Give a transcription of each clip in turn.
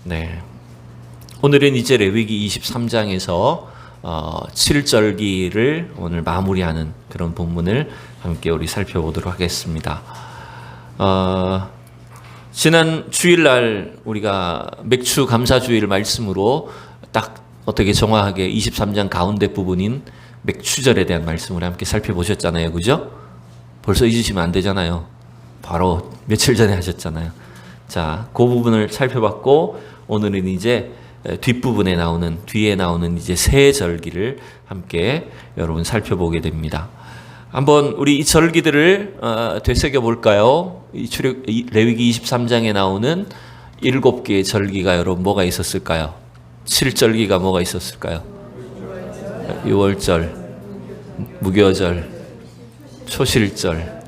네. 오늘은 이제 레위기 23장에서 7절기를 오늘 마무리하는 그런 본문을 함께 우리 살펴보도록 하겠습니다. 지난 주일날 우리가 맥추 감사주일 말씀으로 딱 어떻게 정확하게 23장 가운데 부분인 맥추절에 대한 말씀을 함께 살펴보셨잖아요. 그죠? 벌써 잊으시면 안 되잖아요. 바로 며칠 전에 하셨잖아요. 자, 그 부분을 살펴봤고 오늘은 이제 뒷부분에 나오는, 뒤에 나오는 이제 세 절기를 함께 여러분 살펴보게 됩니다. 한번 우리 이 절기들을 되새겨 볼까요? 이 레위기 23장에 나오는 7개의 절기가 여러분 뭐가 있었을까요? 7절기가 뭐가 있었을까요? 유월절, 무교절, 초실절,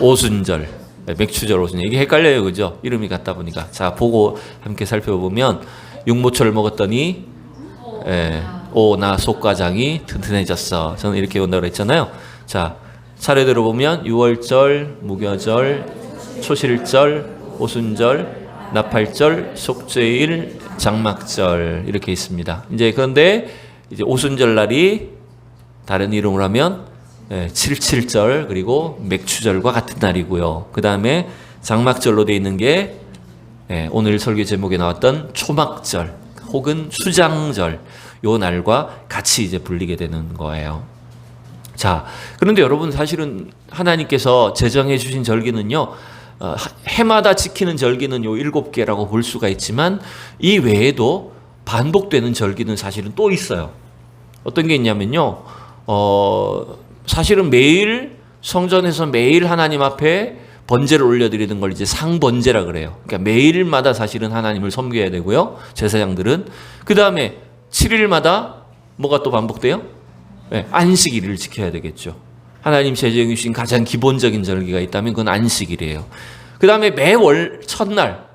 오순절, 맥추절, 오순절. 이게 헷갈려요, 그죠? 이름이 같다 보니까. 자, 보고 함께 살펴보면 육모초를 먹었더니 나 속가장이 튼튼해졌어. 저는 이렇게 온다고 했잖아요. 자, 차례대로 보면 유월절, 무교절, 초실절, 오순절, 나팔절, 속죄일, 장막절 이렇게 있습니다. 이제 그런데 이제 오순절 날이 다른 이름으로 하면 77절 그리고 맥추절과 같은 날이고요. 그 다음에 장막절로 되어 있는 게 오늘 설교 제목에 나왔던 초막절 혹은 수장절 요 날과 같이 이제 불리게 되는 거예요. 자, 그런데 여러분 사실은 하나님께서 제정해 주신 절기는요, 해마다 지키는 절기는 요 7개라고 볼 수가 있지만 이 외에도 반복되는 절기는 사실은 또 있어요. 어떤 게 있냐면요, 사실은 매일 성전에서 매일 하나님 앞에 번제를 올려드리는 걸 이제 상번제라 그래요. 그러니까 매일마다 사실은 하나님을 섬겨야 되고요, 제사장들은. 그 다음에 7일마다 뭐가 또 반복돼요? 안식일을 지켜야 되겠죠. 하나님 제정해 주신 가장 기본적인 절기가 있다면 그건 안식일이에요. 그 다음에 매월 첫날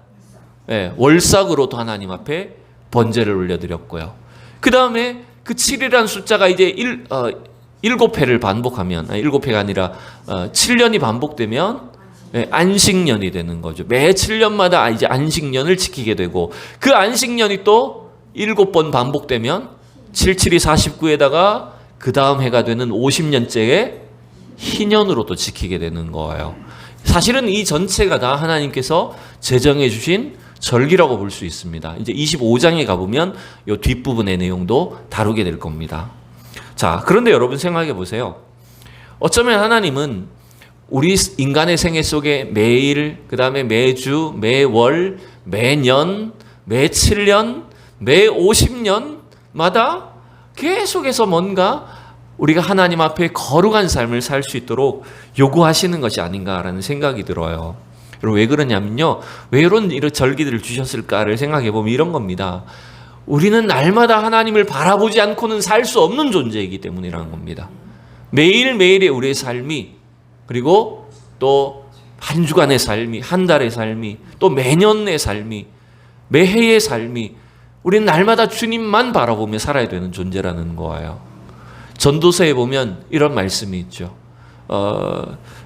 월삭으로 또 하나님 앞에 번제를 올려드렸고요. 그 다음에 그 7이라는 숫자가 이제 7회를 반복하면, 7회가 아니라 7년이 반복되면 안식년이 되는 거죠. 매 7년마다 이제 안식년을 지키게 되고, 그 안식년이 또 7번 반복되면 77이 49에다가 그 다음 해가 되는 50년째에 희년으로 또 지키게 되는 거예요. 사실은 이 전체가 다 하나님께서 제정해 주신 절기라고 볼 수 있습니다. 이제 25장에 가보면 이 뒷부분의 내용도 다루게 될 겁니다. 자, 그런데 여러분 생각해 보세요. 어쩌면 하나님은 우리 인간의 생애 속에 매일, 그 다음에 매주, 매월, 매년, 매 7년, 매 50년마다 계속해서 뭔가 우리가 하나님 앞에 거룩한 삶을 살 수 있도록 요구하시는 것이 아닌가라는 생각이 들어요. 여러분 왜 그러냐면요, 왜 이런 절기들을 주셨을까를 생각해 보면 이런 겁니다. 우리는 날마다 하나님을 바라보지 않고는 살 수 없는 존재이기 때문이라는 겁니다. 매일매일의 우리의 삶이, 그리고 또 한 주간의 삶이, 한 달의 삶이, 또 매년의 삶이, 매해의 삶이, 우리는 날마다 주님만 바라보며 살아야 되는 존재라는 거예요. 전도서에 보면 이런 말씀이 있죠.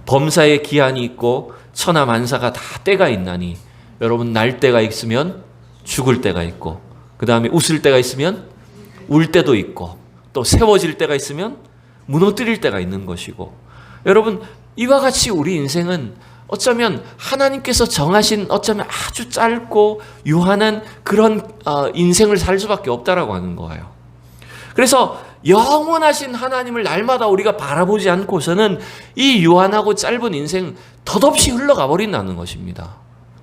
범사의 기한이 있고 천하 만사가 다 때가 있나니, 여러분 날 때가 있으면 죽을 때가 있고, 그 다음에 웃을 때가 있으면 울 때도 있고, 또 세워질 때가 있으면 무너뜨릴 때가 있는 것이고, 여러분 이와 같이 우리 인생은 어쩌면 하나님께서 정하신 어쩌면 아주 짧고 유한한 그런 인생을 살 수밖에 없다라고 하는 거예요. 그래서 영원하신 하나님을 날마다 우리가 바라보지 않고서는 이 유한하고 짧은 인생 덧없이 흘러가 버린다는 것입니다.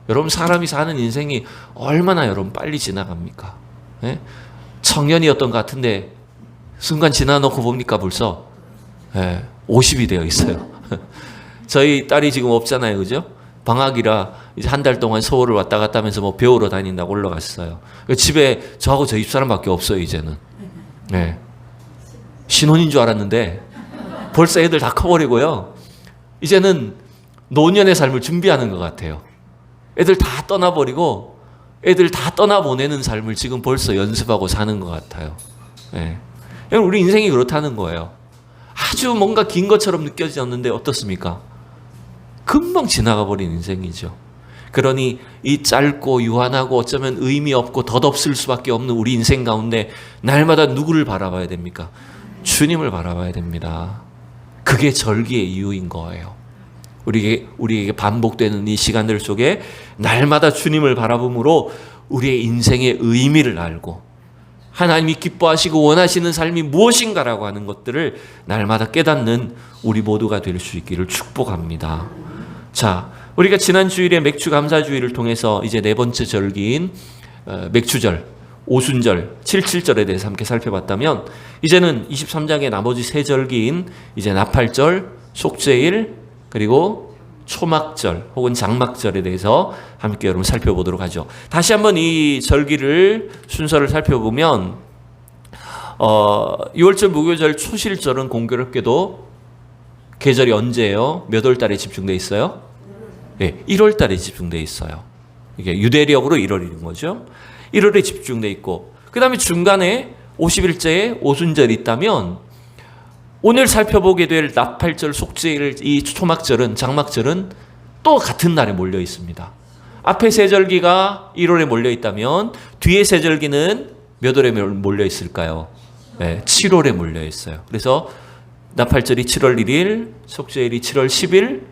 여러분 사람이 사는 인생이 얼마나 여러분 빨리 지나갑니까? 청년이었던 것 같은데 순간 지나놓고 봅니까 벌써 50이 되어 있어요. 저희 딸이 지금 없잖아요, 그죠? 방학이라 이제 한 달 동안 서울을 왔다 갔다 하면서 뭐 배우러 다닌다고 올라갔어요. 집에 저하고 저 집사람밖에 없어요, 이제는. 신혼인 줄 알았는데 벌써 애들 다 커버리고요. 이제는 노년의 삶을 준비하는 것 같아요. 애들 다 떠나버리고 애들 다 떠나보내는 삶을 지금 벌써 연습하고 사는 것 같아요. 우리 인생이 그렇다는 거예요. 아주 뭔가 긴 것처럼 느껴지지 않는데 어떻습니까? 금방 지나가 버린 인생이죠. 그러니 이 짧고 유한하고 어쩌면 의미 없고 덧없을 수밖에 없는 우리 인생 가운데 날마다 누구를 바라봐야 됩니까? 주님을 바라봐야 됩니다. 그게 절기의 이유인 거예요. 우리에게 반복되는 이 시간들 속에 날마다 주님을 바라봄으로 우리의 인생의 의미를 알고 하나님이 기뻐하시고 원하시는 삶이 무엇인가라고 하는 것들을 날마다 깨닫는 우리 모두가 될 수 있기를 축복합니다. 자, 우리가 지난 주일에 맥주 감사주의를 통해서 이제 네 번째 절기인 맥추절, 오순절, 칠칠절에 대해서 함께 살펴봤다면 이제는 23장의 나머지 세 절기인 이제 나팔절, 속죄일, 그리고 초막절 혹은 장막절에 대해서 함께 여러분 살펴보도록 하죠. 다시 한번 이 절기를 순서를 살펴보면 6월절 무교절 초실절은 공교롭게도 계절이 언제예요? 몇 월 달에 집중되어 있어요? 네, 1월 달에 집중되어 있어요. 이게 유대력으로 1월인 거죠. 1월에 집중되어 있고 그 다음에 중간에 50일째에 오순절이 있다면 오늘 살펴보게 될 나팔절, 속죄일, 이 초막절은 장막절은 또 같은 날에 몰려 있습니다. 앞에 세 절기가 1월에 몰려 있다면 뒤에 세 절기는 몇 월에 몰려 있을까요? 네, 7월에 몰려 있어요. 그래서 나팔절이 7월 1일, 속죄일이 7월 10일,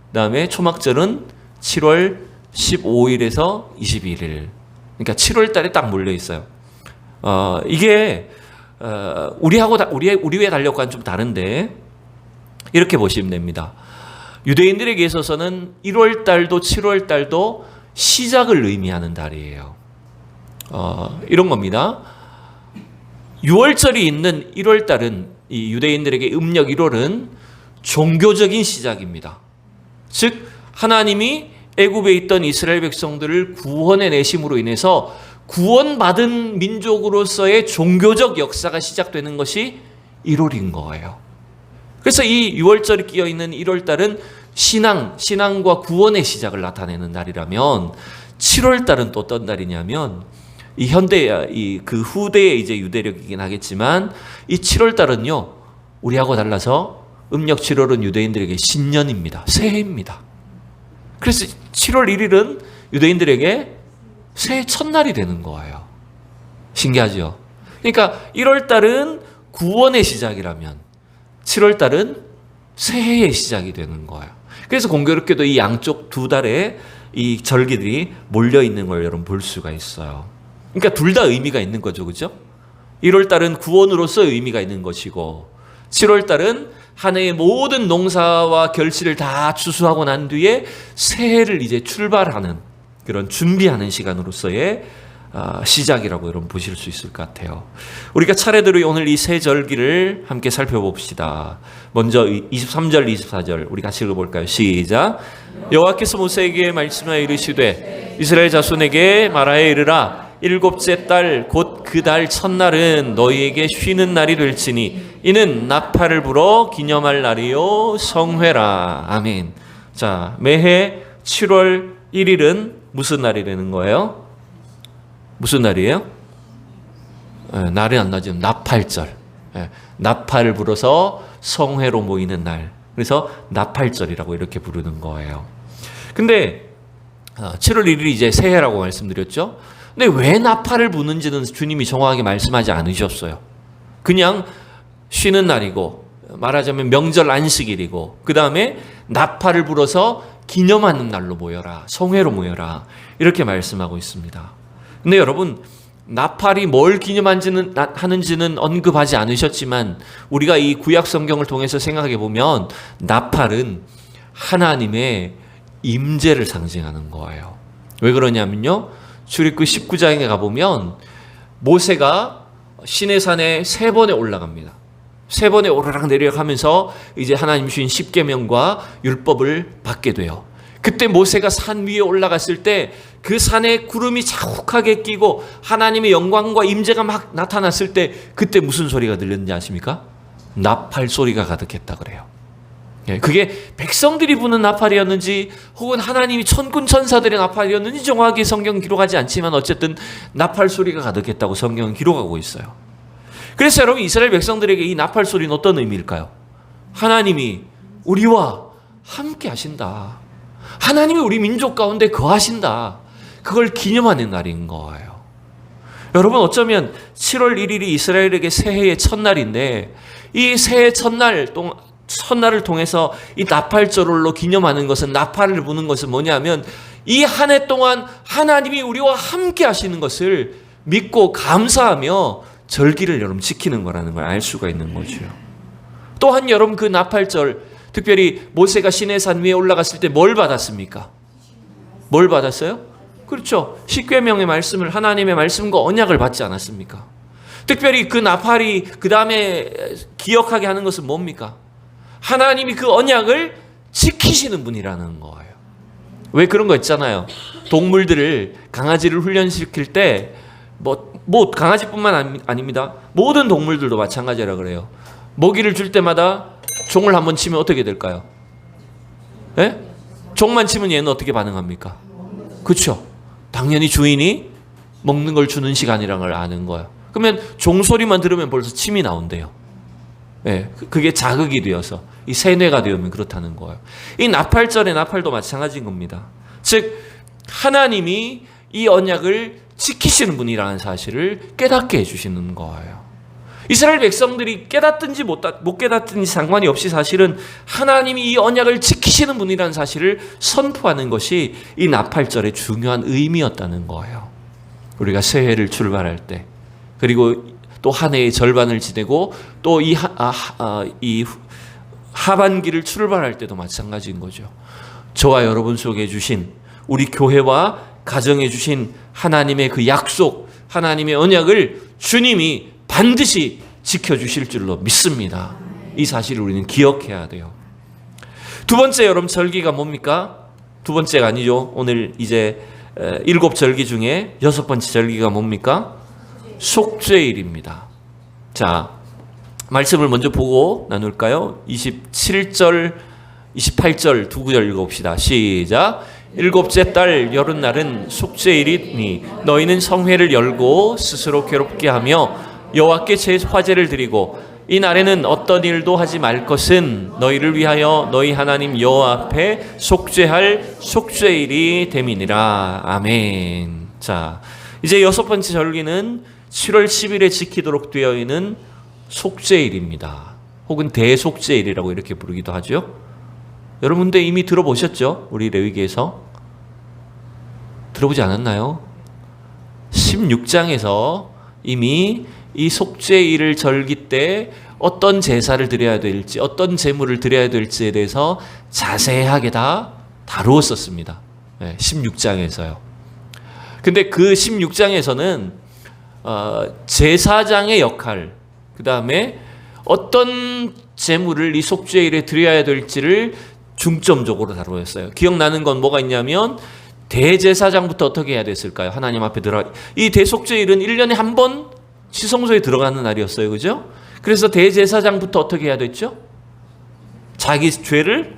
그다음에 초막절은 7월 15일에서 21일. 그러니까 7월 달에 딱 몰려 있어요. 이게 우리의 달력과는 좀 다른데 이렇게 보시면 됩니다. 유대인들에게 있어서는 1월 달도 7월 달도 시작을 의미하는 달이에요. 이런 겁니다. 6월절이 있는 1월 달은 이 유대인들에게 음력 1월은 종교적인 시작입니다. 즉 하나님이 애굽에 있던 이스라엘 백성들을 구원해 내심으로 인해서 구원받은 민족으로서의 종교적 역사가 시작되는 것이 1월인 거예요. 그래서 이 6월절이 끼어있는 1월달은 신앙과 구원의 시작을 나타내는 날이라면 7월달은 또 어떤 달이냐면 이 그 후대의 이제 유대력이긴 하겠지만 이 7월달은요 우리하고 달라서 음력 7월은 유대인들에게 신년입니다. 새해입니다. 그래서 7월 1일은 유대인들에게 새해 첫날이 되는 거예요. 신기하죠? 그러니까 1월달은 구원의 시작이라면 7월달은 새해의 시작이 되는 거예요. 그래서 공교롭게도 이 양쪽 두 달에 이 절기들이 몰려있는 걸 여러분 볼 수가 있어요. 그러니까 둘 다 의미가 있는 거죠. 그죠? 1월달은 구원으로서 의미가 있는 것이고 7월달은 한 해의 모든 농사와 결실을 다 추수하고 난 뒤에 새해를 이제 출발하는 그런 준비하는 시간으로서의 시작이라고 여러분 보실 수 있을 것 같아요. 우리가 차례대로 오늘 이 세 절기를 함께 살펴봅시다. 먼저 23절, 24절 우리 같이 읽어볼까요? 시작. 여호와께서 모세에게 말씀하여 이르시되 이스라엘 자손에게 말하여 이르라. 일곱째 달 곧 그 달 첫날은 너희에게 쉬는 날이 될지니 이는 나팔을 불어 기념할 날이요 성회라. 아멘. 자, 매해 7월 1일은 무슨 날이 되는 거예요? 무슨 날이에요? 날이 안 나지만 나팔절. 나팔을 불어서 성회로 모이는 날. 그래서 나팔절이라고 이렇게 부르는 거예요. 근데 7월 1일이 이제 새해라고 말씀드렸죠. 근데 왜 나팔을 부는지는 주님이 정확하게 말씀하지 않으셨어요. 그냥 쉬는 날이고 말하자면 명절 안식일이고 그 다음에 나팔을 불어서 기념하는 날로 모여라. 성회로 모여라. 이렇게 말씀하고 있습니다. 근데 여러분 나팔이 뭘 기념하는지는 언급하지 않으셨지만 우리가 이 구약 성경을 통해서 생각해 보면 나팔은 하나님의 임재를 상징하는 거예요. 왜 그러냐면요. 출애굽기 19장에 가보면 모세가 시내산에 3번에 올라갑니다. 3번에 오르락 내려가면서 이제 하나님 주신 십계명과 율법을 받게 돼요. 그때 모세가 산 위에 올라갔을 때 그 산에 구름이 자욱하게 끼고 하나님의 영광과 임재가 막 나타났을 때 그때 무슨 소리가 들렸는지 아십니까? 나팔 소리가 가득했다 그래요. 그게 백성들이 부는 나팔이었는지 혹은 하나님이 천군 천사들의 나팔이었는지 정확하게 성경은 기록하지 않지만 어쨌든 나팔 소리가 가득했다고 성경은 기록하고 있어요. 그래서 여러분 이스라엘 백성들에게 이 나팔 소리는 어떤 의미일까요? 하나님이 우리와 함께 하신다. 하나님이 우리 민족 가운데 거하신다. 그걸 기념하는 날인 거예요. 여러분, 어쩌면 7월 1일이 이스라엘에게 새해의 첫날인데 이 새해 첫날을 통해서 이 나팔절로 기념하는 것은, 나팔을 부는 것은 뭐냐면 이 한 해 동안 하나님이 우리와 함께 하시는 것을 믿고 감사하며 절기를 여러분 지키는 거라는 걸 알 수가 있는 거죠. 또한 여러분, 그 나팔절, 특별히 모세가 시내산 위에 올라갔을 때 뭘 받았습니까? 뭘 받았어요? 그렇죠. 십계명의 말씀을, 하나님의 말씀과 언약을 받지 않았습니까? 특별히 그 나팔이 그 다음에 기억하게 하는 것은 뭡니까? 하나님이 그 언약을 지키시는 분이라는 거예요. 왜 그런 거 있잖아요. 동물들을, 강아지를 훈련시킬 때 강아지뿐만 아닙니다. 모든 동물들도 마찬가지라 그래요. 먹이를 줄 때마다 종을 한번 치면 어떻게 될까요? 예? 종만 치면 얘는 어떻게 반응합니까? 그렇죠. 당연히 주인이 먹는 걸 주는 시간이라는 걸 아는 거예요. 그러면 종 소리만 들으면 벌써 침이 나온대요. 예, 그게 자극이 되어서 이 세뇌가 되면 그렇다는 거예요. 이 나팔절의 나팔도 마찬가지인 겁니다. 즉 하나님이 이 언약을 지키시는 분이라는 사실을 깨닫게 해주시는 거예요. 이스라엘 백성들이 깨닫든지 못 깨닫든지 상관이 없이 사실은 하나님이 이 언약을 지키시는 분이라는 사실을 선포하는 것이 이 나팔절의 중요한 의미였다는 거예요. 우리가 새해를 출발할 때, 그리고 또 한 해의 절반을 지내고 또 이 하반기를 출발할 때도 마찬가지인 거죠. 저와 여러분 속에 주신, 우리 교회와 가정에 주신 하나님의 그 약속, 하나님의 언약을 주님이 반드시 지켜주실 줄로 믿습니다. 이 사실을 우리는 기억해야 돼요. 두 번째, 여러분, 절기가 뭡니까? 두 번째가 아니죠. 오늘 이제 7절기 중에 6번째 절기가 뭡니까? 속죄일입니다. 자, 말씀을 먼저 보고 나눌까요? 27절, 28절 두 구절 읽어봅시다. 시작. 일곱째 달 여름날은 속죄일이니 너희는 성회를 열고 스스로 괴롭게 하며 여호와께 제 화제를 드리고 이 날에는 어떤 일도 하지 말 것은 너희를 위하여 너희 하나님 여호와 앞에 속죄할 속죄일이 됨이니라. 아멘. 자, 이제 6번째 절기는 7월 10일에 지키도록 되어 있는 속죄일입니다. 혹은 대속죄일이라고 이렇게 부르기도 하죠. 여러분들 이미 들어보셨죠? 우리 레위기에서 들어보지 않았나요? 16장에서 이미 이 속죄일을 절기 때 어떤 제사를 드려야 될지, 어떤 제물을 드려야 될지에 대해서 자세하게 다 다루었었습니다. 16장에서요. 근데 그 16장에서는 제사장의 역할, 그 다음에 어떤 제물을 이 속죄일에 드려야 될지를 중점적으로 다루었어요. 기억나는 건 뭐가 있냐면 대제사장부터 어떻게 해야 됐을까요? 하나님 앞에 이 대속죄일은 1년에 한 번 시성소에 들어가는 날이었어요. 그죠? 그래서 대제사장부터 어떻게 해야 됐죠? 자기 죄를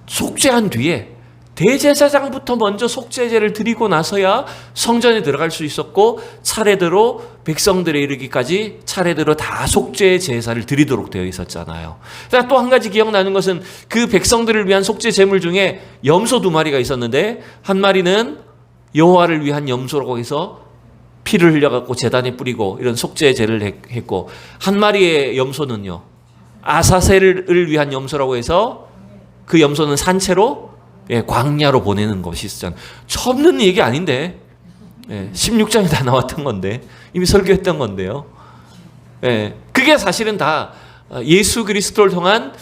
속죄한 뒤에 대제사장부터 먼저 속죄제를 드리고 나서야 성전에 들어갈 수 있었고, 차례대로 백성들에 이르기까지 차례대로 다 속죄 제사를 드리도록 되어 있었잖아요. 또 한 가지 기억나는 것은 그 백성들을 위한 속죄 제물 중에 염소 2마리가 있었는데, 한 마리는 여호와를 위한 염소라고 해서 피를 흘려갖고 제단에 뿌리고 이런 속죄제를 했고, 한 마리의 염소는요 아사셀을 위한 염소라고 해서 그 염소는 산채로 광야로 보내는 것이 있었잖아요. 처음 듣는 얘기 아닌데 16장에 다 나왔던 건데, 이미 설교했던 건데요. 그게 사실은 다 예수 그리스도를 통한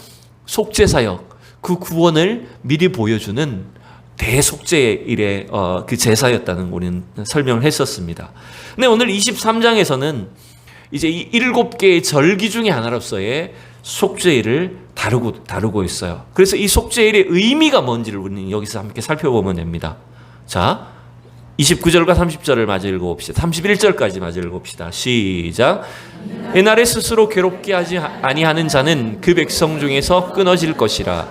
속죄사역, 그 구원을 미리 보여주는 대속죄일의 그 제사였다는 거 우리는 설명을 했었습니다. 근데 오늘 23장에서는 이제 이 7개의 절기 중에 하나로서의 속죄일을 다루고 있어요. 그래서 이 속죄일의 의미가 뭔지를 우리는 여기서 함께 살펴보면 됩니다. 자, 29절과 30절을 마저 읽어봅시다. 31절까지 마저 읽어봅시다. 시작. 이날에 스스로 괴롭게 하지 아니하는 자는 그 백성 중에서 끊어질 것이라.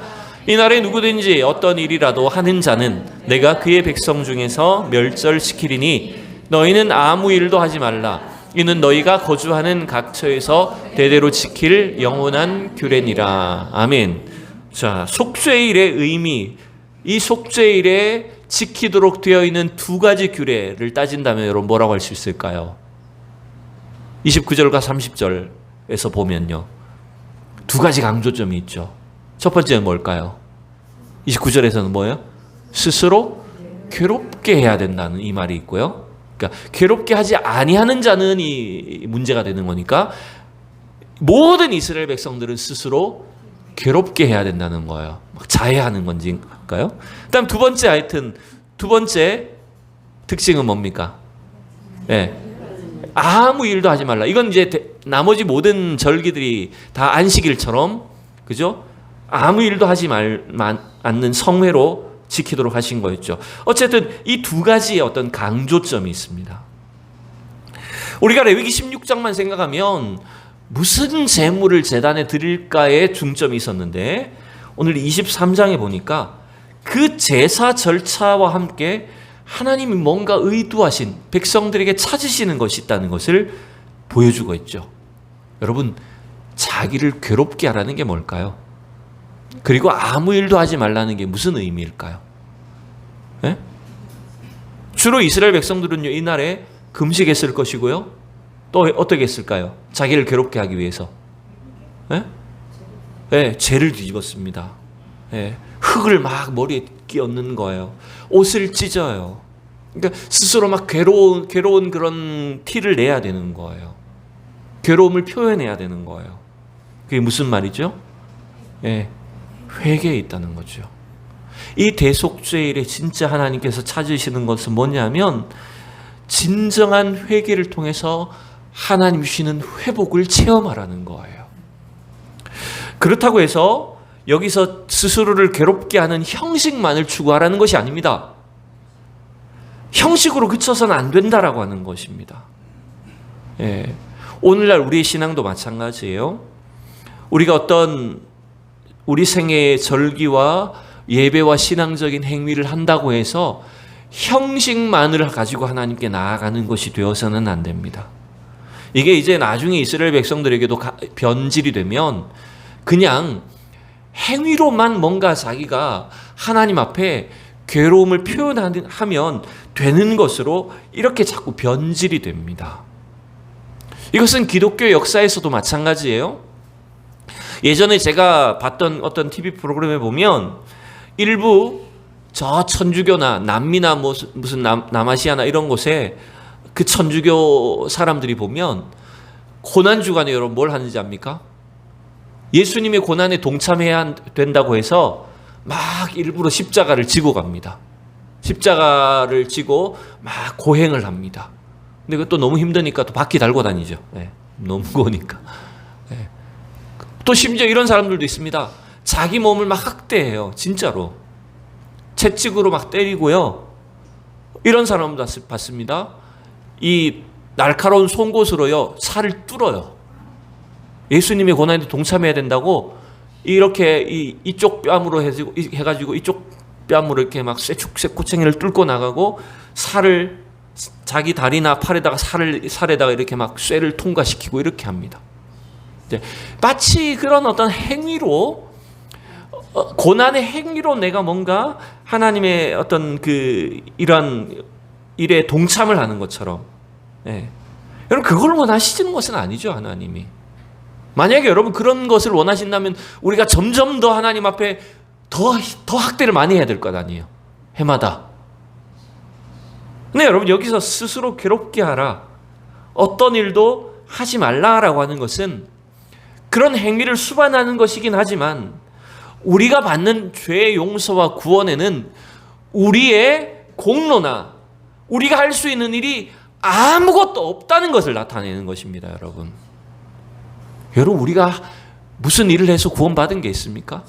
이날에 누구든지 어떤 일이라도 하는 자는 내가 그의 백성 중에서 멸절시키리니 너희는 아무 일도 하지 말라. 이는 너희가 거주하는 각처에서 대대로 지킬 영원한 규례니라. 아멘. 자, 속죄일의 의미, 이 속죄일에 지키도록 되어 있는 두 가지 규례를 따진다면 여러분 뭐라고 할 수 있을까요? 29절과 30절에서 보면요, 두 가지 강조점이 있죠. 첫 번째는 뭘까요? 29절에서는 뭐예요? 스스로 괴롭게 해야 된다는 이 말이 있고요. 그러니까 괴롭게 하지 아니하는 자는 이 문제가 되는 거니까 모든 이스라엘 백성들은 스스로 괴롭게 해야 된다는 거예요. 막 자해하는 건지일까요? 그다음 두 번째, 하여튼 두 번째 특징은 뭡니까? 예. 아무 일도 하지 말라. 이건 이제 나머지 모든 절기들이 다 안식일처럼, 그죠? 아무 일도 하지 않는 성회로 지키도록 하신 거였죠. 어쨌든 이 두 가지의 어떤 강조점이 있습니다. 우리가 레위기 16장만 생각하면 무슨 제물을 제단에 드릴까에 중점이 있었는데, 오늘 23장에 보니까 그 제사 절차와 함께 하나님이 뭔가 의도하신, 백성들에게 찾으시는 것이 있다는 것을 보여주고 있죠. 여러분, 자기를 괴롭게 하라는 게 뭘까요? 그리고 아무 일도 하지 말라는 게 무슨 의미일까요? 예? 주로 이스라엘 백성들은요, 이날에 금식했을 것이고요, 또 어떻게 했을까요? 자기를 괴롭게 하기 위해서, 예? 예, 죄를 뒤집었습니다. 예, 흙을 막 머리에 끼얹는 거예요. 옷을 찢어요. 그러니까 스스로 막 괴로운 그런 티를 내야 되는 거예요. 괴로움을 표현해야 되는 거예요. 그게 무슨 말이죠? 예, 회개에 있다는 거죠. 이 대속죄일에 진짜 하나님께서 찾으시는 것은 뭐냐면, 진정한 회개를 통해서 하나님 주시는 회복을 체험하라는 거예요. 그렇다고 해서 여기서 스스로를 괴롭게 하는 형식만을 추구하라는 것이 아닙니다. 형식으로 그쳐서는 안 된다라고 하는 것입니다. 예. 오늘날 우리의 신앙도 마찬가지예요. 우리가 어떤 우리 생애의 절기와 예배와 신앙적인 행위를 한다고 해서 형식만을 가지고 하나님께 나아가는 것이 되어서는 안 됩니다. 이게 이제 나중에 이스라엘 백성들에게도 변질이 되면 그냥 행위로만 뭔가 자기가 하나님 앞에 괴로움을 표현하면 되는 것으로 이렇게 자꾸 변질이 됩니다. 이것은 기독교 역사에서도 마찬가지예요. 예전에 제가 봤던 어떤 TV 프로그램에 보면 일부 저 천주교나 남미나 무슨 남아시아나 이런 곳에 그 천주교 사람들이 보면 고난주간에 여러분 뭘 하는지 압니까? 예수님의 고난에 동참해야 된다고 해서 막 일부러 십자가를 지고 갑니다. 십자가를 지고 막 고행을 합니다. 근데 그것도 너무 힘드니까 또 바퀴 달고 다니죠. 네, 너무 무거우니까. 네. 또 심지어 이런 사람들도 있습니다. 자기 몸을 막 학대해요. 진짜로. 채찍으로 막 때리고요. 이런 사람도 봤습니다. 이 날카로운 송곳으로요, 살을 뚫어요. 예수님의 고난에 동참해야 된다고 이렇게 이쪽 뺨으로 해가지고 이쪽 뺨으로 이렇게 막 쇠꼬챙이를 뚫고 나가고 살을 자기 다리나 팔에다가 살에다가 이렇게 막 쇠를 통과시키고 이렇게 합니다. 마치 그런 어떤 행위로, 고난의 행위로 내가 뭔가 하나님의 어떤 이러한 일에 동참을 하는 것처럼. 예. 여러분, 그걸 원하시는 것은 아니죠, 하나님이. 만약에 여러분 그런 것을 원하신다면 우리가 점점 더 하나님 앞에 더 학대를 많이 해야 될 것 아니에요, 해마다. 근데 여러분, 여기서 스스로 괴롭게 하라, 어떤 일도 하지 말라라고 하는 것은 그런 행위를 수반하는 것이긴 하지만 우리가 받는 죄의 용서와 구원에는 우리의 공로나 우리가 할 수 있는 일이 아무것도 없다는 것을 나타내는 것입니다, 여러분. 여러분, 우리가 무슨 일을 해서 구원받은 게 있습니까?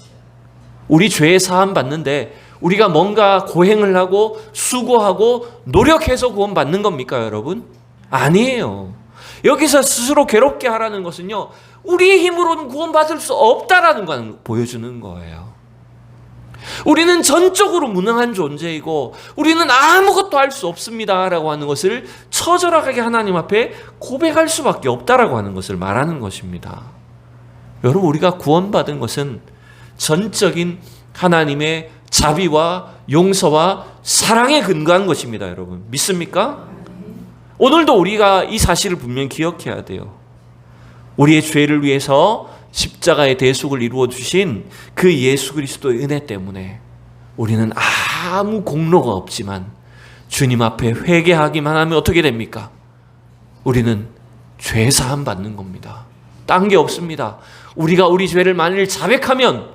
우리 죄의 사함 받는데 우리가 뭔가 고행을 하고 수고하고 노력해서 구원받는 겁니까, 여러분? 아니에요. 여기서 스스로 괴롭게 하라는 것은요, 우리의 힘으로는 구원받을 수 없다라는 걸 보여주는 거예요. 우리는 전적으로 무능한 존재이고 우리는 아무것도 할 수 없습니다라고 하는 것을 처절하게 하나님 앞에 고백할 수밖에 없다라고 하는 것을 말하는 것입니다. 여러분, 우리가 구원받은 것은 전적인 하나님의 자비와 용서와 사랑에 근거한 것입니다. 여러분 믿습니까? 오늘도 우리가 이 사실을 분명히 기억해야 돼요. 우리의 죄를 위해서 십자가의 대속을 이루어 주신 그 예수 그리스도의 은혜 때문에 우리는 아무 공로가 없지만 주님 앞에 회개하기만 하면 어떻게 됩니까? 우리는 죄 사함 받는 겁니다. 딴 게 없습니다. 우리가 우리 죄를 만일 자백하면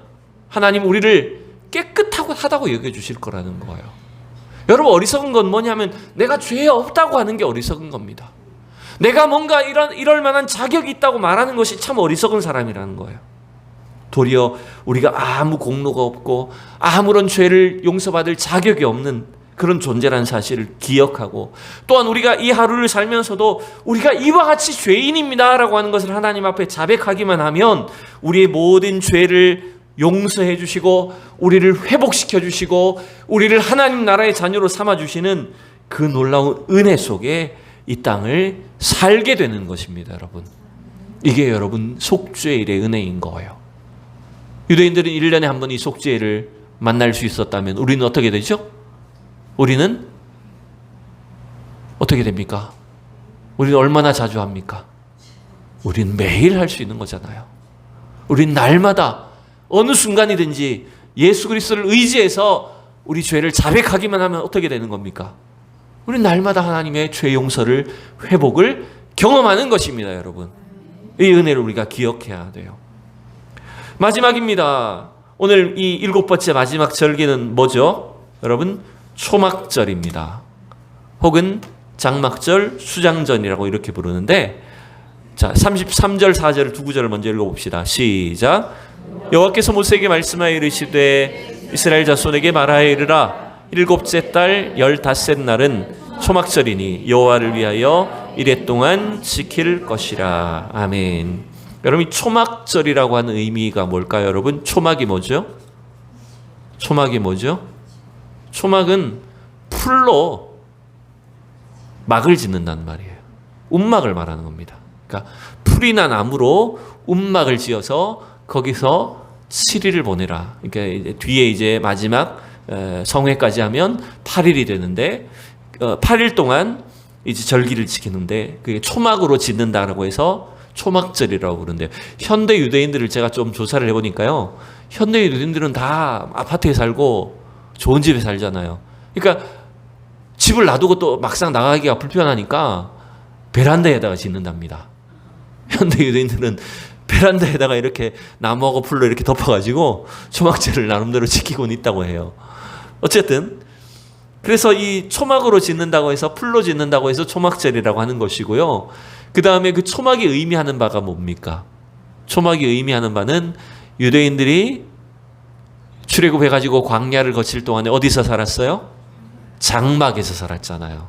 하나님 우리를 깨끗하고 하다고 여겨주실 거라는 거예요. 여러분 어리석은 건 뭐냐면 내가 죄 없다고 하는 게 어리석은 겁니다. 내가 뭔가 이럴 만한 자격이 있다고 말하는 것이 참 어리석은 사람이라는 거예요. 도리어 우리가 아무 공로가 없고 아무런 죄를 용서받을 자격이 없는 그런 존재라는 사실을 기억하고, 또한 우리가 이 하루를 살면서도 우리가 이와 같이 죄인입니다 라고 하는 것을 하나님 앞에 자백하기만 하면 우리의 모든 죄를 용서해 주시고 우리를 회복시켜 주시고 우리를 하나님 나라의 자녀로 삼아 주시는 그 놀라운 은혜 속에 이 땅을 살게 되는 것입니다. 여러분, 이게 여러분 속죄일의 은혜인 거예요. 유대인들은 1년에 한 번 이 속죄일을 만날 수 있었다면 우리는 어떻게 되죠? 우리는 어떻게 됩니까? 우리는 얼마나 자주 합니까? 우리는 매일 할 수 있는 거잖아요. 우리는 날마다 어느 순간이든지 예수 그리스도를 의지해서 우리 죄를 자백하기만 하면 어떻게 되는 겁니까? 우리는 날마다 하나님의 죄 용서를, 회복을 경험하는 것입니다. 여러분, 이 은혜를 우리가 기억해야 돼요. 마지막입니다. 오늘 이 7번째 마지막 절기는 뭐죠? 여러분, 초막절입니다. 혹은 장막절, 수장절이라고 이렇게 부르는데, 자, 33절, 4절 두 구절을 먼저 읽어봅시다. 시작. 여호와께서 모세에게 말씀하여 이르시되 이스라엘 자손에게 말하여 이르라. 7째 달 15셋 날은 초막절이니 여호와를 위하여 이레 동안 지킬 것이라. 아멘. 여러분, 이 초막절이라고 하는 의미가 뭘까요? 여러분, 초막이 뭐죠? 초막이 뭐죠? 초막은 풀로 막을 짓는다는 말이에요. 움막을 말하는 겁니다. 그러니까 풀이나 나무로 움막을 지어서 거기서 7일을 보내라. 그러니까 뒤에 이제 마지막 성회까지 하면 8일이 되는데 8일 동안 이제 절기를 지키는데 그게 초막으로 짓는다라고 해서 초막절이라고 부르는데요. 현대 유대인들을 제가 좀 조사를 해보니까요, 현대 유대인들은 다 아파트에 살고 좋은 집에 살잖아요. 그러니까 집을 놔두고 또 막상 나가기가 불편하니까 베란다에다가 짓는답니다. 현대 유대인들은 베란다에다가 이렇게 나무하고 풀로 이렇게 덮어가지고 초막절을 나름대로 지키고는 있다고 해요. 어쨌든 그래서 이 초막으로 짓는다고 해서, 풀로 짓는다고 해서 초막절이라고 하는 것이고요. 그 다음에 그 초막이 의미하는 바가 뭡니까? 초막이 의미하는 바는 유대인들이 출애굽해가지고 광야를 거칠 동안에 어디서 살았어요? 장막에서 살았잖아요.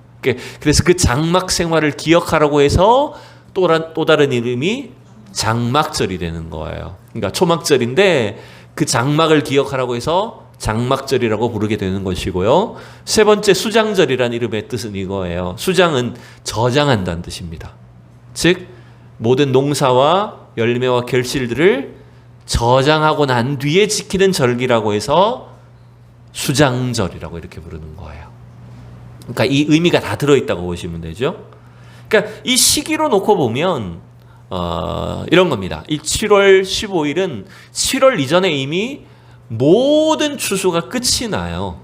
그래서 그 장막 생활을 기억하라고 해서 또 다른 이름이 장막절이 되는 거예요. 그러니까 초막절인데 그 장막을 기억하라고 해서 장막절이라고 부르게 되는 것이고요. 세 번째, 수장절이라는 이름의 뜻은 이거예요. 수장은 저장한다는 뜻입니다. 즉 모든 농사와 열매와 결실들을 저장하고 난 뒤에 지키는 절기라고 해서 수장절이라고 이렇게 부르는 거예요. 그러니까 이 의미가 다 들어있다고 보시면 되죠. 그러니까 이 시기로 놓고 보면 이런 겁니다. 이 7월 15일은 7월 이전에 이미 모든 추수가 끝이 나요.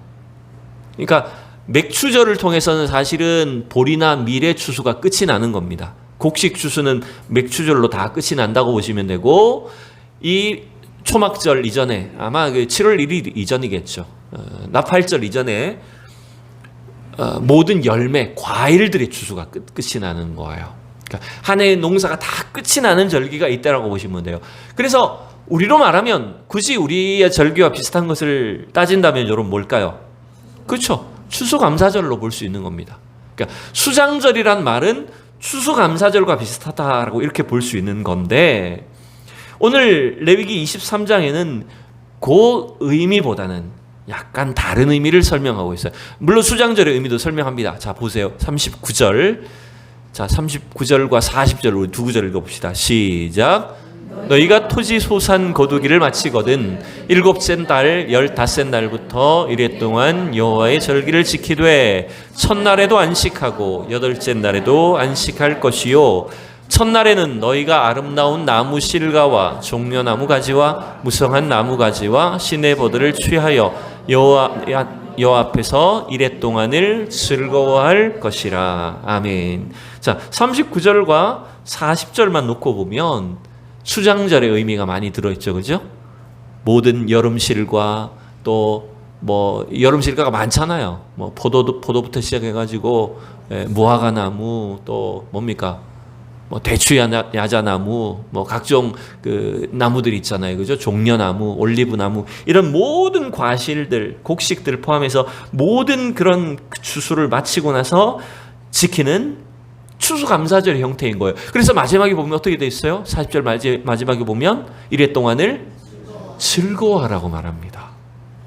그러니까 맥추절을 통해서는 사실은 보리나 밀의 추수가 끝이 나는 겁니다. 곡식 추수는 맥추절로 다 끝이 난다고 보시면 되고, 이 초막절 이전에 아마 7월 1일 이전이겠죠. 나팔절 이전에 모든 열매, 과일들의 추수가 끝이 나는 거예요. 그러니까 한 해의 농사가 다 끝이 나는 절기가 있다라고 보시면 돼요. 그래서 우리로 말하면 굳이 우리의 절기와 비슷한 것을 따진다면 여러분 뭘까요? 그렇죠. 추수감사절로 볼 수 있는 겁니다. 그러니까 수장절이란 말은 추수감사절과 비슷하다라고 이렇게 볼 수 있는 건데, 오늘 레위기 23장에는 그 의미보다는 약간 다른 의미를 설명하고 있어요. 물론 수장절의 의미도 설명합니다. 자, 보세요. 39절. 자, 39절과 40절 우리 두 구절 읽어봅시다. 시작. 너희가 토지 소산 거두기를 마치거든 일곱째 달 15째 날부터 이래 동안 여호와의 절기를 지키되 첫날에도 안식하고 여덟째 날에도 안식할 것이요 첫날에는 너희가 아름다운 나무 실과와 종려나무 가지와 무성한 나무 가지와 시내버들을 취하여 여호와 앞에서 이래 동안을 즐거워할 것이라. 아멘. 자, 39절과 40절만 놓고 보면 수장절의 의미가 많이 들어있죠, 그죠? 모든 여름실과 또 여름실과가 많잖아요. 포도부터 시작해가지고 무화과나무 또 뭡니까? 대추야자나무, 각종 그 나무들이 있잖아요, 그죠? 종려나무, 올리브나무 이런 모든 과실들, 곡식들 포함해서 모든 그런 추수를 마치고 나서 지키는 추수감사절의 형태인 거예요. 그래서 마지막에 보면 어떻게 돼 있어요? 40절 마지막에 보면 이래 동안을 즐거워하라고 말합니다.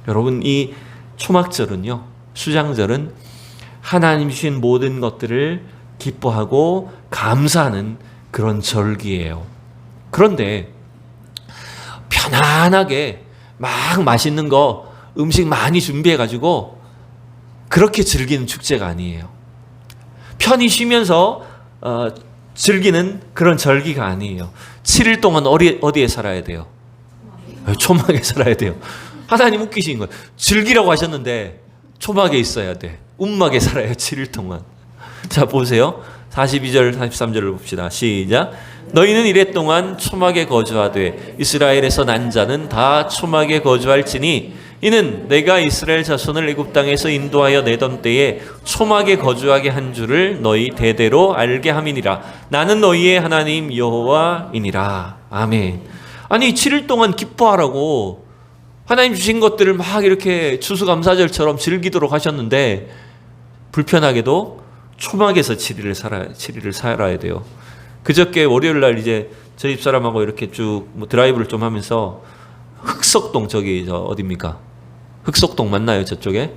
여러분, 이 초막절은요, 수장절은 하나님 주신 모든 것들을 기뻐하고 감사하는 그런 절기예요. 그런데 편안하게 막 맛있는 거 음식 많이 준비해가지고 그렇게 즐기는 축제가 아니에요. 편히 쉬면서 즐기는 그런 절기가 아니에요. 7일 동안 어디에 살아야 돼요? 초막에 살아야 돼요. 하나님 웃기신 거예요. 즐기라고 하셨는데 초막에 있어야 돼. 움막에 살아야 7일 동안. 자, 보세요. 42절 43절을 봅시다. 시작. 너희는 이래 동안 초막에 거주하되 이스라엘에서 난 자는 다 초막에 거주할지니 이는 내가 이스라엘 자손을 애굽 땅에서 인도하여 내던 때에 초막에 거주하게 한 줄을 너희 대대로 알게 함이니라. 나는 너희의 하나님 여호와이니라. 아멘. 아니 7일 동안 기뻐하라고 하나님 주신 것들을 막 이렇게 추수감사절처럼 즐기도록 하셨는데 불편하게도 초막에서 7일을 살아야 돼요. 그저께 월요일 날 이제 저희 집사람하고 이렇게 쭉 드라이브를 좀 하면서 흑석동 어디입니까? 흑석동 맞나요? 저쪽에?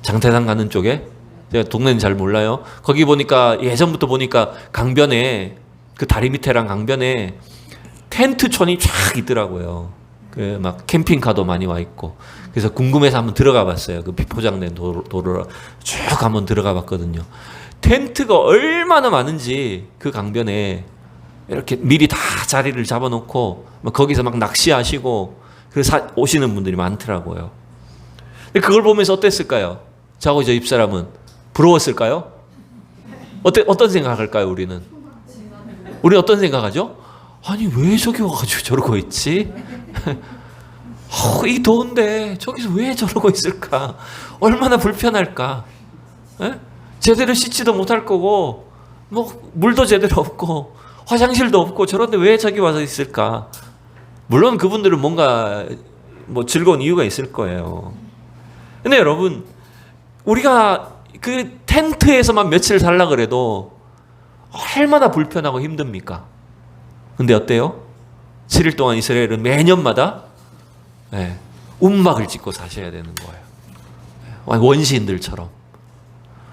장태산 가는 쪽에? 제가 동네는 잘 몰라요. 거기 보니까 예전부터 보니까 강변에 그 다리 밑에랑 강변에 텐트촌이 쫙 있더라고요. 그 막 캠핑카도 많이 와 있고. 그래서 궁금해서 한번 들어가 봤어요. 그 비포장된 도로로 쭉 한번 들어가 봤거든요. 텐트가 얼마나 많은지 그 강변에 이렇게 미리 다 자리를 잡아놓고 거기서 막 낚시하시고 그래서 오시는 분들이 많더라고요. 근데 그걸 보면서 어땠을까요? 저하고 저 입사람은 부러웠을까요? 어떤 생각할까요? 우리는 어떤 생각하죠? 아니 왜 저기 와가지고 저러고 있지? 이 더운데 저기서 왜 저러고 있을까? 얼마나 불편할까? 에? 제대로 씻지도 못할 거고 물도 제대로 없고 화장실도 없고 저런데 왜 저기 와서 있을까? 물론 그분들은 뭔가 즐거운 이유가 있을 거예요. 근데 여러분, 우리가 그 텐트에서만 며칠 살라 그래도 얼마나 불편하고 힘듭니까? 근데 어때요? 7일 동안 이스라엘은 매년마다 움막을 짓고 사셔야 되는 거예요. 원시인들처럼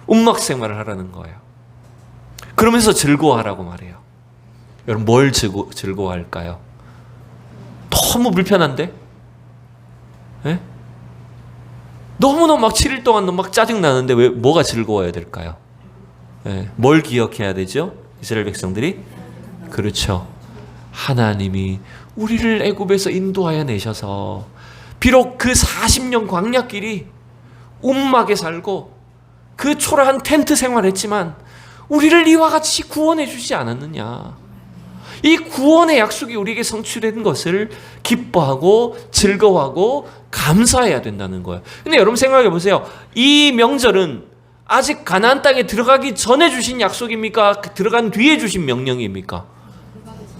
움막 생활을 하라는 거예요. 그러면서 즐거워하라고 말해요. 여러분, 뭘 즐거워할까요? 너무 불편한데? 너무너무 7일 동안 막 짜증나는데 뭐가 즐거워야 될까요? 뭘 기억해야 되죠? 이스라엘 백성들이? 그렇죠. 하나님이 우리를 애굽에서 인도하여 내셔서 비록 그 40년 광야길이 움막에 살고 그 초라한 텐트 생활했지만 우리를 이와 같이 구원해 주지 않았느냐. 이 구원의 약속이 우리에게 성취된 것을 기뻐하고 즐거워하고 감사해야 된다는 거예요. 근데 여러분 생각해 보세요. 이 명절은 아직 가나안 땅에 들어가기 전에 주신 약속입니까? 들어간 뒤에 주신 명령입니까?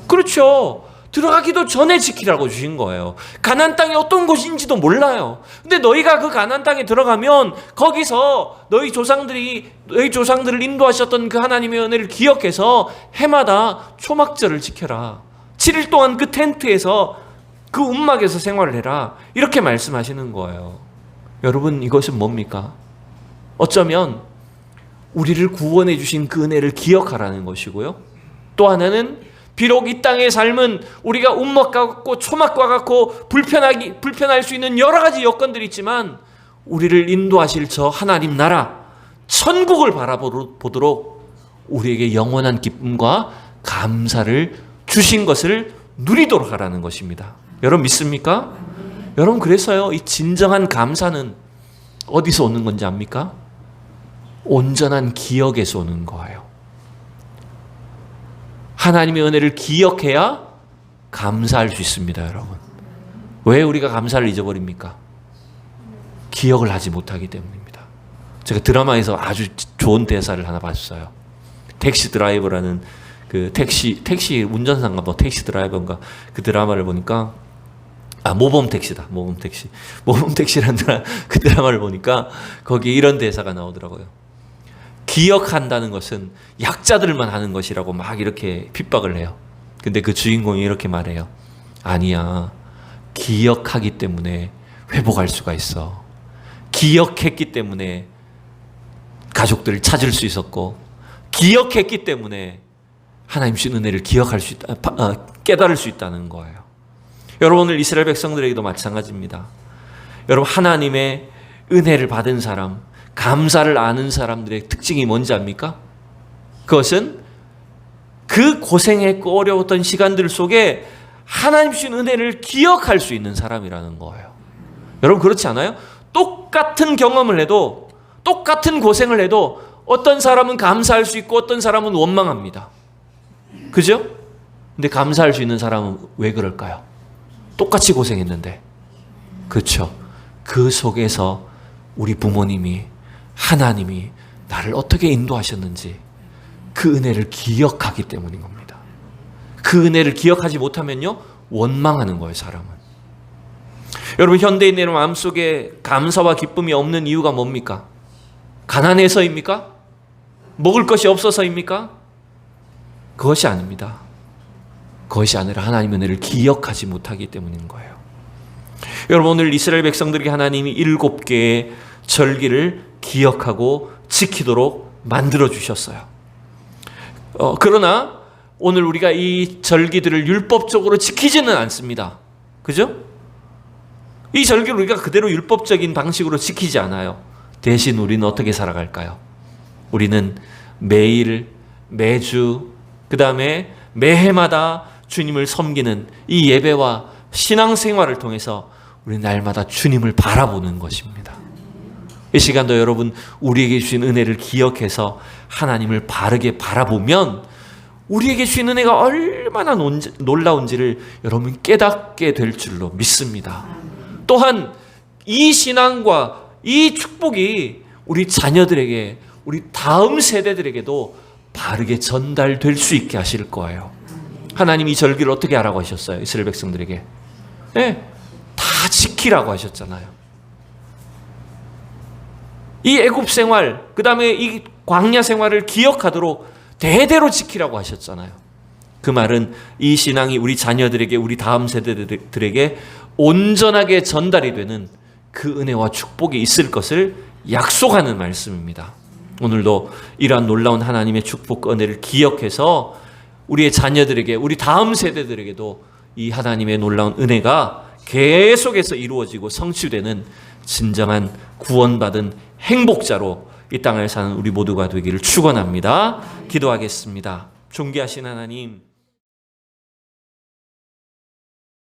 그렇죠. 들어가기도 전에 지키라고 주신 거예요. 가나안 땅이 어떤 곳인지도 몰라요. 근데 너희가 그 가나안 땅에 들어가면 거기서 너희 조상들을 인도하셨던 그 하나님의 은혜를 기억해서 해마다 초막절을 지켜라. 7일 동안 그 텐트에서 그 움막에서 생활을 해라. 이렇게 말씀하시는 거예요. 여러분, 이것은 뭡니까? 어쩌면 우리를 구원해 주신 그 은혜를 기억하라는 것이고요. 또 하나는 비록 이 땅의 삶은 우리가 운목과 같고 초막과 같고 불편할 수 있는 여러 가지 여건들이 있지만 우리를 인도하실 저 하나님 나라 천국을 바라보도록 우리에게 영원한 기쁨과 감사를 주신 것을 누리도록 하라는 것입니다. 여러분 믿습니까? 여러분 그래서요, 이 진정한 감사는 어디서 오는 건지 압니까? 온전한 기억에서 오는 거예요. 하나님의 은혜를 기억해야 감사할 수 있습니다, 여러분. 왜 우리가 감사를 잊어버립니까? 기억을 하지 못하기 때문입니다. 제가 드라마에서 아주 좋은 대사를 하나 봤어요. 택시 드라이버라는 그 택시 운전사인가 뭐 택시 드라이버인가 그 드라마를 보니까 모범 택시다. 모범 택시라는 그 드라마를 보니까 거기에 이런 대사가 나오더라고요. 기억한다는 것은 약자들만 하는 것이라고 막 이렇게 핍박을 해요. 근데 그 주인공이 이렇게 말해요. 아니야. 기억하기 때문에 회복할 수가 있어. 기억했기 때문에 가족들을 찾을 수 있었고, 기억했기 때문에 하나님 주신 은혜를 기억할 수 있다, 깨달을 수 있다는 거예요. 여러분 오늘 이스라엘 백성들에게도 마찬가지입니다. 여러분 하나님의 은혜를 받은 사람, 감사를 아는 사람들의 특징이 뭔지 압니까? 그것은 그 고생했고 어려웠던 시간들 속에 하나님 주신 은혜를 기억할 수 있는 사람이라는 거예요. 여러분 그렇지 않아요? 똑같은 경험을 해도, 똑같은 고생을 해도 어떤 사람은 감사할 수 있고 어떤 사람은 원망합니다. 그죠? 근데 감사할 수 있는 사람은 왜 그럴까요? 똑같이 고생했는데. 그렇죠? 그 속에서 우리 부모님이, 하나님이 나를 어떻게 인도하셨는지 그 은혜를 기억하기 때문인 겁니다. 그 은혜를 기억하지 못하면요, 원망하는 거예요, 사람은. 여러분 현대인의 마음속에 감사와 기쁨이 없는 이유가 뭡니까? 가난해서입니까? 먹을 것이 없어서입니까? 그것이 아닙니다. 그것이 아니라 하나님의 은혜를 기억하지 못하기 때문인 거예요. 여러분 오늘 이스라엘 백성들에게 하나님이 7개의 절기를 기억하고 지키도록 만들어 주셨어요. 그러나 오늘 우리가 이 절기들을 율법적으로 지키지는 않습니다. 그죠? 이 절기를 우리가 그대로 율법적인 방식으로 지키지 않아요. 대신 우리는 어떻게 살아갈까요? 우리는 매일, 매주, 그 다음에 매해마다 주님을 섬기는 이 예배와 신앙생활을 통해서 우리 날마다 주님을 바라보는 것입니다. 이 시간도 여러분 우리에게 주신 은혜를 기억해서 하나님을 바르게 바라보면 우리에게 주신 은혜가 얼마나 놀라운지를 여러분 깨닫게 될 줄로 믿습니다. 또한 이 신앙과 이 축복이 우리 자녀들에게, 우리 다음 세대들에게도 바르게 전달될 수 있게 하실 거예요. 하나님이 이 절기를 어떻게 하라고 하셨어요? 이스라엘 백성들에게. 네, 다 지키라고 하셨잖아요. 이 애굽 생활, 그 다음에 이 광야 생활을 기억하도록 대대로 지키라고 하셨잖아요. 그 말은 이 신앙이 우리 자녀들에게, 우리 다음 세대들에게 온전하게 전달이 되는 그 은혜와 축복이 있을 것을 약속하는 말씀입니다. 오늘도 이러한 놀라운 하나님의 축복 은혜를 기억해서 우리의 자녀들에게, 우리 다음 세대들에게도 이 하나님의 놀라운 은혜가 계속해서 이루어지고 성취되는 진정한 구원받은 행복자로 이 땅을 사는 우리 모두가 되기를 축원합니다. 기도하겠습니다. 존귀하신 하나님,